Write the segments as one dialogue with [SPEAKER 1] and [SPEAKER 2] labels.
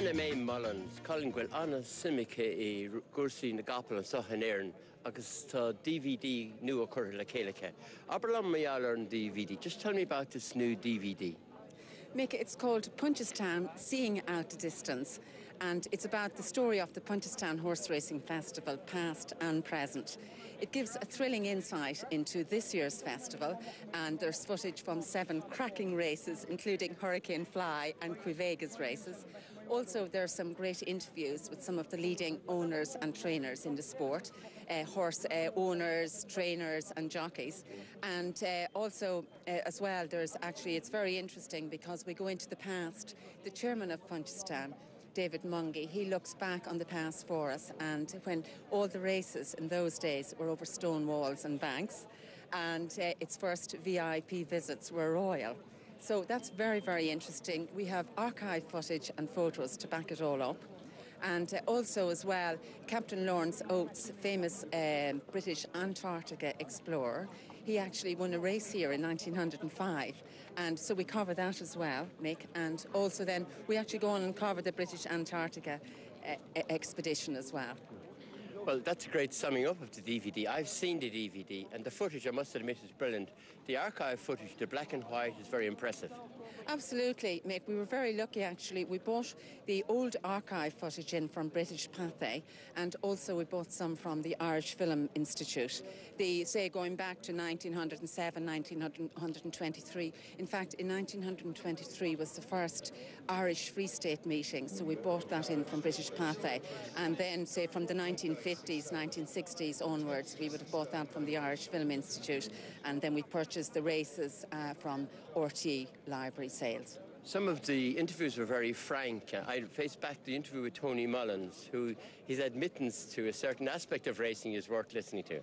[SPEAKER 1] Anna May Mullins, Colin Gwil, Anna Simic I Gursi na Gapel and Sohan Erin, agus ta DVD new occurred la Keleke. Aberlum Mayal on DVD. Just tell me about this new DVD.
[SPEAKER 2] Mick, it's called Punchestown, Seeing Out a Distance, and it's about the story of the Punchestown Horse Racing Festival, past and present. It gives a thrilling insight into this year's festival, and there's footage from 7 cracking races, including Hurricane Fly and Quivegas races. Also, there are some great interviews with some of the leading owners and trainers in the sport, horse owners, trainers and jockeys. And also, as well, it's very interesting because we go into the past. The chairman of Punchestown, David Mungy, he looks back on the past for us, and when all the races in those days were over stone walls and banks, and its first VIP visits were royal. So that's very, very interesting. We have archive footage and photos to back it all up. And also as well, Captain Lawrence Oates, famous British Antarctica explorer, he actually won a race here in 1905. And so we cover that as well, Mick. And also then we actually go on and cover the British Antarctica expedition as well.
[SPEAKER 1] Well, that's a great summing up of the DVD. I've seen the DVD, and the footage, I must admit, is brilliant. The archive footage, the black and white, is very impressive.
[SPEAKER 2] Absolutely, Mick. We were very lucky, actually. We bought the old archive footage in from British Pathé, and also we bought some from the Irish Film Institute. Going back to 1907, 1923. In fact, in 1923 was the first Irish Free State meeting, so we bought that in from British Pathé. And then, say, from the 1950s, 1960s onwards, we would have bought that from the Irish Film Institute, and then we purchased the races from RT Library sales.
[SPEAKER 1] Some of the interviews were very frank. I faced back the interview with Tony Mullins, who his admittance to a certain aspect of racing is worth listening to.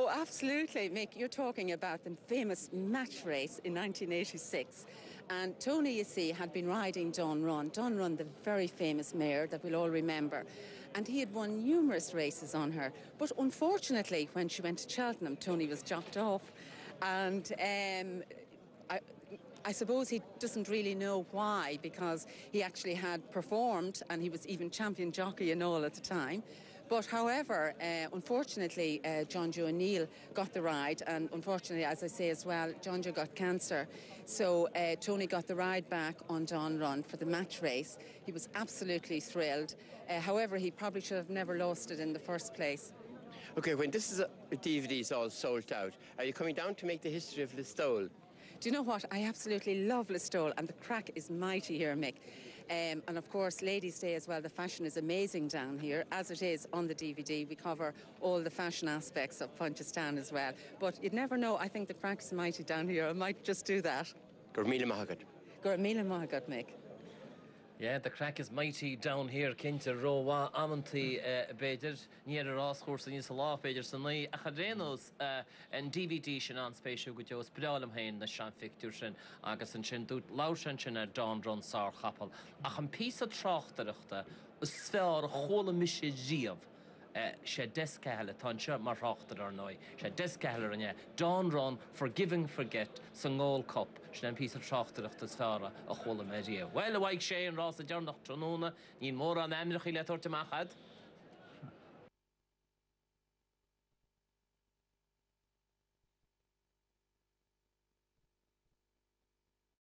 [SPEAKER 2] Oh, absolutely, Mick. You're talking about the famous match race in 1986. And Tony, you see, had been riding Dawn Run, the very famous mare that we'll all remember. And he had won numerous races on her. But unfortunately, when she went to Cheltenham, Tony was jocked off. And I suppose he doesn't really know why, because he actually had performed and he was even champion jockey and all at the time. But however, unfortunately, John Joe O'Neill got the ride, and unfortunately, as I say as well, John Joe got cancer. So Tony got the ride back on Dawn Run for the match race. He was absolutely thrilled. However, he probably should have never lost it in the first place.
[SPEAKER 1] OK, when this is DVD is all sold out, are you coming down to make the history of Listowel?
[SPEAKER 2] Do you know what? I absolutely love Listowel, and the crack is mighty here, Mick. And of course, Ladies' Day as well. The fashion is amazing down here, as it is on the DVD. We cover all the fashion aspects of Punchestown as well. But you'd never know. I think the crack is mighty down here. I might just do that.
[SPEAKER 1] Gurmila Mahagat.
[SPEAKER 2] Gurmila Mahagat, Mick.
[SPEAKER 3] Yeah, the crack is mighty down here. Kinta Rowa, Amanti Beder, near the Ross Horse and Yisala Beder, Sanai, Achadenos, and DVD Shan Spatial with Jos Pedalum Hain, the Shan Ficturshin, Agus and Shindut, Laushanchin, and Don Ron Sar Happel. Acham piece of Trachterachta, a sphere, Hola Misha Giev. She descale tancha mar rochter ar noi. She descale in Dawn Run, Forgiving Forget, Sangol Cup. She then piece of trachter of the sfera a whole media. Well, a wake she and Ross a jarnach tronona, Nin more on Emrich le torte machad.